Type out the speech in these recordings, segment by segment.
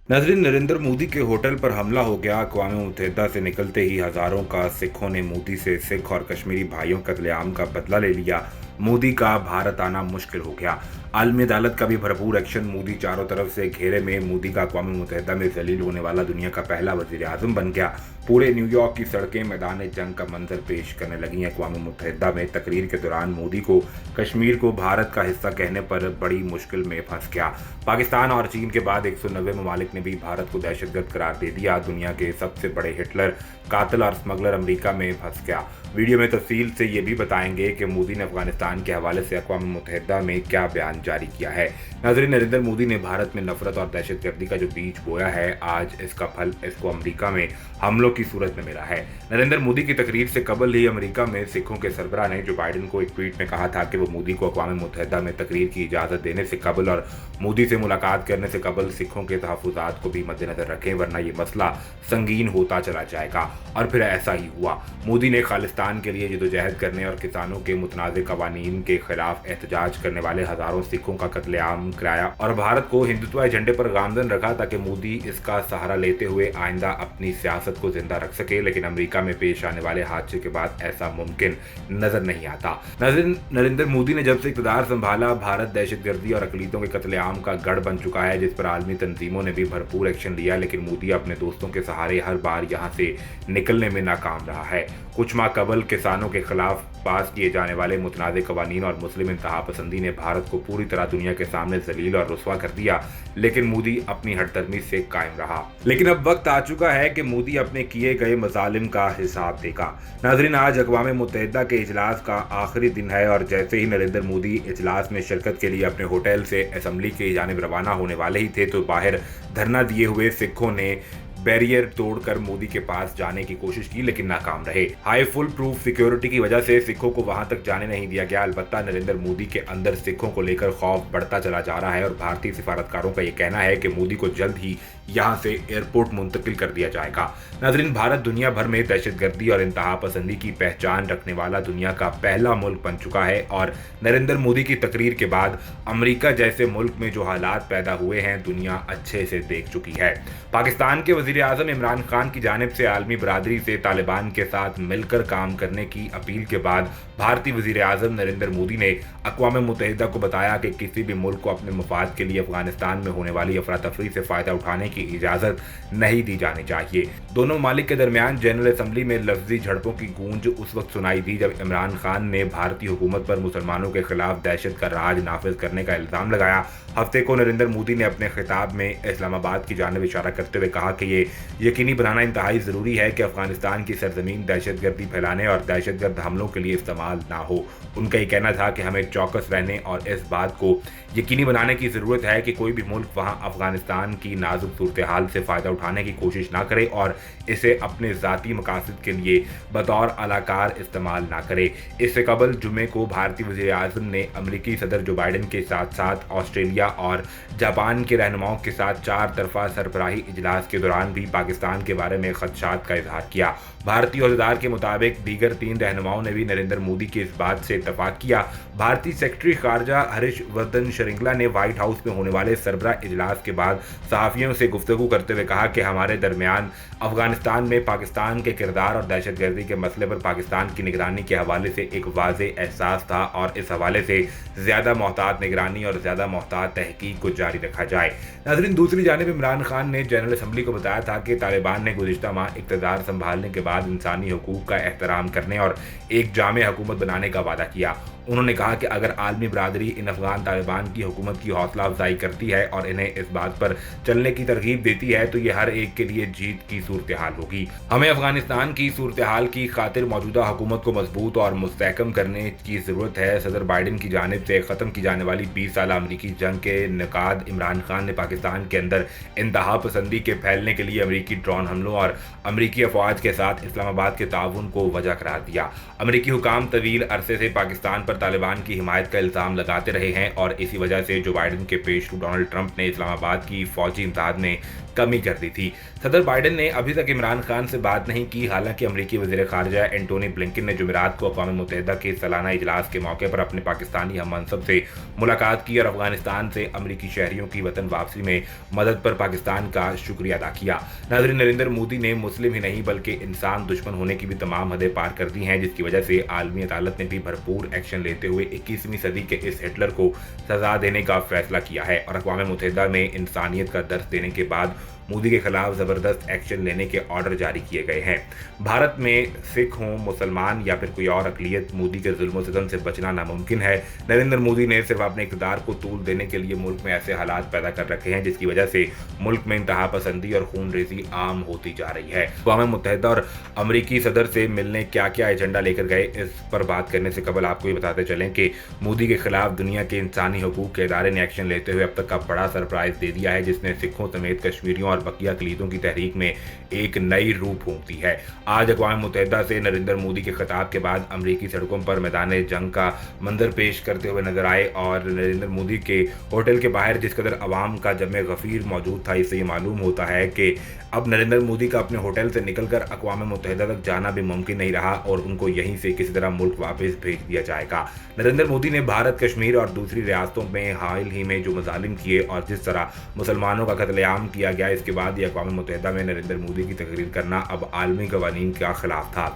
नाज़रीन, नरेंद्र मोदी के होटल पर हमला हो गया। अक़वाम मुत्तहिदा से निकलते ही हज़ारों का सिखों ने मोदी से सिख और कश्मीरी भाइयों के कत्लेआम का बदला ले लिया। मोदी का भारत आना मुश्किल हो गया। आलमी अदालत का भी भरपूर एक्शन। मोदी चारों तरफ से घेरे में। मोदी का अक़वाम मुत्तहिदा में जलील होने वाला दुनिया का पहला वज़ीर आज़म बन गया। पूरे न्यूयॉर्क की सड़कें मैदान जंग का मंजर पेश करने लगी। अक़वाम मुत्तहिदा में तकरीर के दौरान मोदी को कश्मीर को भारत का हिस्सा कहने पर बड़ी मुश्किल में फंस गया। पाकिस्तान और चीन के बाद 190 ममालिक ने भी भारत को दहशतगर्द करार दे दिया। दुनिया के सबसे बड़े हिटलर, कातिल और स्मगलर अमेरिका में फंस गया। वीडियो में तफसील से ये भी बताएंगे कि मोदी ने अफगानिस्तान के हवाले से अक़वाम मुत्तहिदा में क्या बयान जारी किया है। नाज़रीन, नरेंद्र मोदी ने भारत में नफरत और दहशतगर्दी का जो बीज बोया है, आज इसका फल इसको अमेरिका में हमलों की सूरत में मिला है। नरेंद्र मोदी की तकरीर से कबल ही अमेरिका में सिखों के सरबराह ने जो बाइडेन को एक ट्वीट में कहा था कि वो मोदी को अक़वाम मुत्तहिदा में तकरीर की इजाज़त देने से कबल और मोदी से मुलाकात करने से कबल सिखों के तहफ़्फ़ुज़ात को भी मद्देनज़र रखें, वरना ये मसला संगीन होता चला जाएगा। और फिर ऐसा ही हुआ। मोदी ने खालिस्तान के लिए जदोजहद करने और किसानों के मुतनाज़ कवानीन के खिलाफ एहतजाज करने वाले हज़ारों सिखों का कत्लेआम कराया और भारत को हिंदुत्व एजेंडे पर गामजन रखा ताकि मोदी इसका सहारा लेते हुए आइंदा अपनी सियासत को जिंदा रख सके। लेकिन अमेरिका में पेश आने वाले हादसे के बाद ऐसा मुमकिन नजर नहीं आता। नरेंद्र मोदी ने जब से इक़्तिदार संभाला, भारत दहशतगर्दी और अक़लीतों के कत्लेआम का गढ़ बन चुका है, जिस पर आलमी तंजीमों ने भी भरपूर एक्शन लिया। लेकिन मोदी अपने दोस्तों के सहारे हर बार यहाँ से निकलने में नाकाम रहा है। कुछ माह कबल किसानों के खिलाफ पास किए जाने वाले मुतनाज़ कवानीन और मुस्लिम इंतहा पसंदी ने भारत को पूरी तरह दुनिया के सामने जलील और रुस्वा कर दिया। लेकिन मोदी अपनी हठधर्मी से कायम रहा। लेकिन अब वक्त आ चुका है कि मोदी अपने किए गए मजालिम का हिसाब देगा। नाज़रीन, आज अक़वाम मुत्तहिदा के इजलास का आखिरी दिन है और जैसे ही नरेंद्र मोदी इजलास में शिरकत के लिए अपने होटल से असम्बली की जानिब रवाना होने वाले ही थे तो बाहर धरना दिए हुए सिखों ने बैरियर तोड़कर मोदी के पास जाने की कोशिश की, लेकिन नाकाम रहे। हाई फुल प्रूफ सिक्योरिटी की वजह से सिखों को वहां तक जाने नहीं दिया गया। अलबत्ता नरेंद्र मोदी के अंदर सिखों को लेकर खौफ बढ़ता चला जा रहा है और भारतीय सिफारतकारों का यह कहना है कि मोदी को जल्द ही यहां से एयरपोर्ट मुंतकिल कर दिया जाएगा। नाज़रीन, भारत दुनिया भर में दहशतगर्दी और इंतहा पसंदी की पहचान रखने वाला दुनिया का पहला मुल्क बन चुका है और नरेंद्र मोदी की तकरीर के बाद अमेरिका जैसे मुल्क में जो हालात पैदा हुए हैं, दुनिया अच्छे से देख चुकी है। पाकिस्तान के वज़ीर आज़म इमरान खान की जानिब से आलमी बरादरी से तालिबान के साथ मिलकर काम करने की अपील के बाद भारतीय वज़ीर आज़म नरेंद्र मोदी ने अक़वाम मुत्तहिदा को बताया कि किसी भी मुल्क को अपने मफाद के लिए अफगानिस्तान में होने वाली अफरा तफरी से फ़ायदा उठाने की इजाज़त नहीं दी जानी चाहिए। दोनों ममालिक के दरमियान जनरल असम्बली में लफ्जी झड़पों की गूंज उस वक्त सुनाई दी जब इमरान खान ने भारतीय हुकूमत पर मुसलमानों के खिलाफ दहशत का राज नाफिज करने का इल्ज़ाम लगाया। हफ्ते को नरेंद्र मोदी ने अपने खिताब में इस्लामाबाद की जानिब इशारा करते हुए कहा कि ये यकीनी बनाना इंतहाई ज़रूरी है कि अफगानिस्तान की सरजमीन दहशतगर्दी फैलाने और दहशतगर्द हमलों के लिए इस्तेमाल ना हो। उनका ये कहना था कि हमें चौकस रहने और इस बात को यकीनी बनाने की ज़रूरत है कि कोई भी मुल्क वहां अफगानिस्तान की नाजुक सूरत हाल से फ़ायदा उठाने की कोशिश ना करे और इसे अपने ज़ाती मकासद के लिए बतौर अलाकार इस्तेमाल ना करे। इससे कबल जुमे को भारतीय वज़ीर आज़म ने अमरीकी सदर जो बाइडेन के साथ साथ ऑस्ट्रेलिया और जापान के रहनुमाओं के साथ 4 तरफा सरबराही इजलास के दौरान भी पाकिस्तान के बारे में खदशात का इजहार किया। भारतीय अहदेदार के मुताबिक दीगर 3 रहनुमाओं ने भी नरेंद्र मोदी की इस बात से इत्तफाक किया। भारतीय सेक्रेटरी खारजा हरीश वर्धन श्रृंगला ने व्हाइट हाउस में होने वाले सरबराह इजलास के बाद सहाफ़ियों से गुफ्तगू करते हुए कहा कि हमारे दरमियान अफगानिस्तान में पाकिस्तान के किरदार और दहशतगर्दी के मसले पर पाकिस्तान की निगरानी के हवाले से एक वाज़ेह एहसास था और इस हवाले से ज़्यादा मोहतात निगरानी और ज़्यादा मोहतात तहकीक को जारी रखा जाए। नाज़रीन, दूसरी जानिब इमरान खान ने जनरल असम्बली को बताया था कि तालिबान ने गुज़िश्ता माह इक़्तिदार संभालने के बाद इंसानी हकूक़ का एहतराम करने और एक जामे हुकूमत बनाने का वादा किया। उन्होंने कहा कि अगर आलमी बरादरी इन अफगान तालिबान की हुकूमत की हौसला अफजाई करती है और इन्हें इस बात पर चलने की तरगीब देती है तो ये हर एक के लिए जीत की सूरत हाल होगी। हमें अफगानिस्तान की सूरत हाल की खातिर मौजूदा हुकूमत को मजबूत और मुस्तहकम करने की ज़रूरत है। सदर बाइडेन की जानिब से ख़त्म की जाने वाली 20 साल अमरीकी जंग के निकाद इमरान खान ने पाकिस्तान के अंदर इंतहा पसंदी के फैलने के लिए अमरीकी ड्रोन हमलों और अमरीकी अफवाज के साथ इस्लामाबाद के ताउन को वजह करार दिया। अमरीकी हुकाम तवील अरसे से पाकिस्तान पर तालिबान की हिमायत का इल्ज़ाम लगाते रहे हैं और इसी वजह से जो बाइडेन के पेशरू डोनाल्ड ट्रंप ने इस्लामाबाद की फौजी इमदाद में कमी कर दी थी। सदर बाइडेन ने अभी तक इमरान खान से बात नहीं की। हालांकि अमरीकी वज़ीर ख़ारजा एंटोनी ब्लिंकन ने जुमेरात को अक़वाम मुत्तहिदा के सालाना इजलास के मौके पर अपने पाकिस्तानी हम मनसब से मुलाकात की और अफगानिस्तान से अमरीकी शहरियों की वतन वापसी में मदद पर पाकिस्तान का शुक्रिया अदा किया। नाज़रीन, नरेंद्र मोदी ने मुस्लिम ही नहीं बल्कि इंसान दुश्मन होने की भी तमाम हदें पार कर दी हैं, जिसकी वजह से आलमी अदालत ने भी भरपूर एक्शन लेते हुए 21वीं सदी के इस हिटलर को सजा देने का फैसला किया है और अक़वाम मुत्तहिदा में इंसानियत का दर्स देने के बाद मोदी के खिलाफ ज़बरदस्त एक्शन लेने के ऑर्डर जारी किए गए हैं। भारत में सिख हों, मुसलमान या फिर कोई और अक़लियत, मोदी के जुल्म सितम से बचना नामुमकिन है। नरेंद्र मोदी ने सिर्फ अपने इक़्तिदार को तूल देने के लिए मुल्क में ऐसे हालात पैदा कर रखे हैं जिसकी वजह से मुल्क में इंतहा पसंदी और खून रेजी आम होती जा रही है। अक़वाम मुत्तहिदा और अमरीकी सदर से मिलने क्या क्या एजेंडा लेकर गए, इस पर बात करने से कबल आपको ये बताते चलें कि मोदी के खिलाफ दुनिया के इंसानी हकूक़ के इदारे ने एक्शन लेते हुए अब तक का बड़ा सरप्राइज दे दिया है, जिसने सिखों समेत कश्मीरियों और बकिया अक़लियतों की तहरीक में एक नई रूह फूंकती है। आज अक़वाम मुत्तहिदा से नरेंद्र मोदी के खिताब के बाद अमरीकी सड़कों पर मैदान जंग का मंजर पेश करते हुए नजर आए और नरेंद्र मोदी के होटल के बाहर जिस कदर अवाम का जमे गफीर मौजूद था, इससे ये मालूम होता है कि अब नरेंद्र मोदी का अपने होटल से निकलकर अक़वाम मुत्तहिदा तक जाना भी मुमकिन नहीं रहा और उनको यहीं से किसी तरह मुल्क वापस भेज दिया जाएगा। नरेंद्र मोदी ने भारत, कश्मीर और दूसरी रियासतों में हाल ही में जो मज़ालिम किए और जिस तरह मुसलमानों का कत्लेआम किया गया, इसके बाद ये अक़वाम मुत्तहिदा में नरेंद्र मोदी की तकरीर करना अब आलमी कवानीन के खिलाफ था।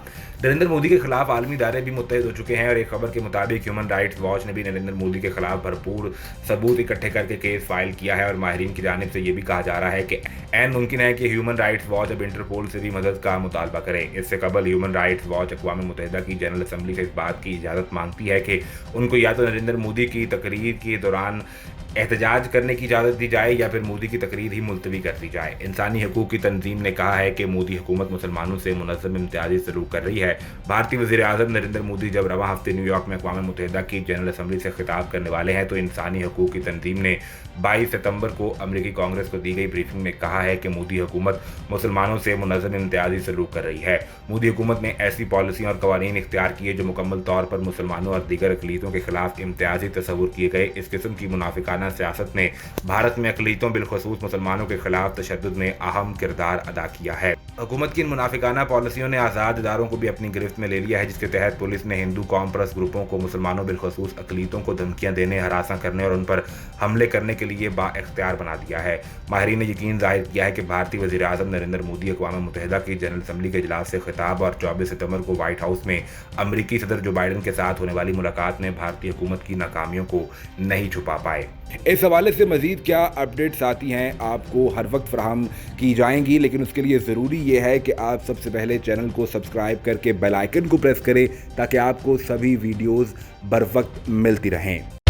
नरेंद्र मोदी के खिलाफ आलमी इदारे भी मुत्तहिद हो चुके हैं और एक खबर के मुताबिक ह्यूमन राइट्स वॉच ने भी नरेंद्र मोदी के खिलाफ भरपूर सबूत इकट्ठे करके केस फाइल किया है और माहिरीन की जानिब से ये भी कहा जा रहा है कि ऐन मुमकिन है कि ह्यूमन राइट्स वॉच अब इंटरपोल से भी मदद का मुतालबा करे। इससे कबल ह्यूमन राइट्स वॉच अक़वाम मुत्तहिदा की जनरल असम्बली से इस बात की इजाज़त मांगती है कि उनको या तो नरेंद्र मोदी की तकरीर के दौरान एहतजाज करने की इजाज़त दी जाए या फिर मोदी की तकरीर ही मुलतवी कर दी जाए। इंसानी हकूक़ की तंजीम ने कहा है कि मोदी हुकूमत मुसलमानों से मुनज़्ज़म इम्तियाजी सलूक कर रही है। भारतीय वज़ीर आज़म नरेंद्र मोदी जब रवां हफ्ते न्यूयॉर्क में अक़वाम मुत्तहिदा की जनरल असम्बली से खिताब करने वाले हैं तो इंसानी हकूक़ की तंजीम ने 22 सितंबर को अमरीकी कांग्रेस को दी गई ब्रीफिंग में कहा है कि मोदी हुकूमत मुसलमानों से मुनज़्ज़म इम्तियाजी सलूक कर रही है। मोदी हुकूमत ने ऐसी पॉलिसी और कवानीन इख्तियार किए जो मुकम्मल तौर पर मुसलमानों और दीगर अक़लियतों के खिलाफ इम्तियाजी तस्वुर किए गए। इस किस्म की मुनाफिकाना सियासत ने भारत में अक़लियतों बिलखुसूस मुसलमानों के खिलाफ तशद्दुद में अहम किरदार अदा किया है। हुकूमत की इन मुनाफिकाना पॉलिसियों ने आज़ाद इदारों को भी अपनी गिरफ्त में ले लिया है, जिसके तहत पुलिस ने हिंदू कौम परस्त ग्रुपों को मुसलमानों बिलखुसूस अक़लियतों को धमकियां देने, हरासा करने और उन पर हमले करने के लिए बाइख्तियार बना दिया है। माहिरीन ने यकीन जाहिर किया है कि भारतीय वज़ीर आज़म नरेंद्र मोदी अक़वाम मुत्तहिदा की जनरल असम्बली के इजलास से खिताब और 24 सितंबर को व्हाइट हाउस में अमरीकी सदर जो बाइडेन के साथ होने वाली मुलाकात में भारतीय हुकूमत की नाकामियों को नहीं छुपा पाए। इस हवाले से मज़ीद क्या अपडेट्स आती हैं आपको हर वक्त फराहम की जाएंगी, लेकिन उसके लिए ज़रूरी ये है कि आप सबसे पहले चैनल को सब्सक्राइब करके बेल आइकन को प्रेस करें ताकि आपको सभी वीडियोज़ बर वक्त मिलती रहें।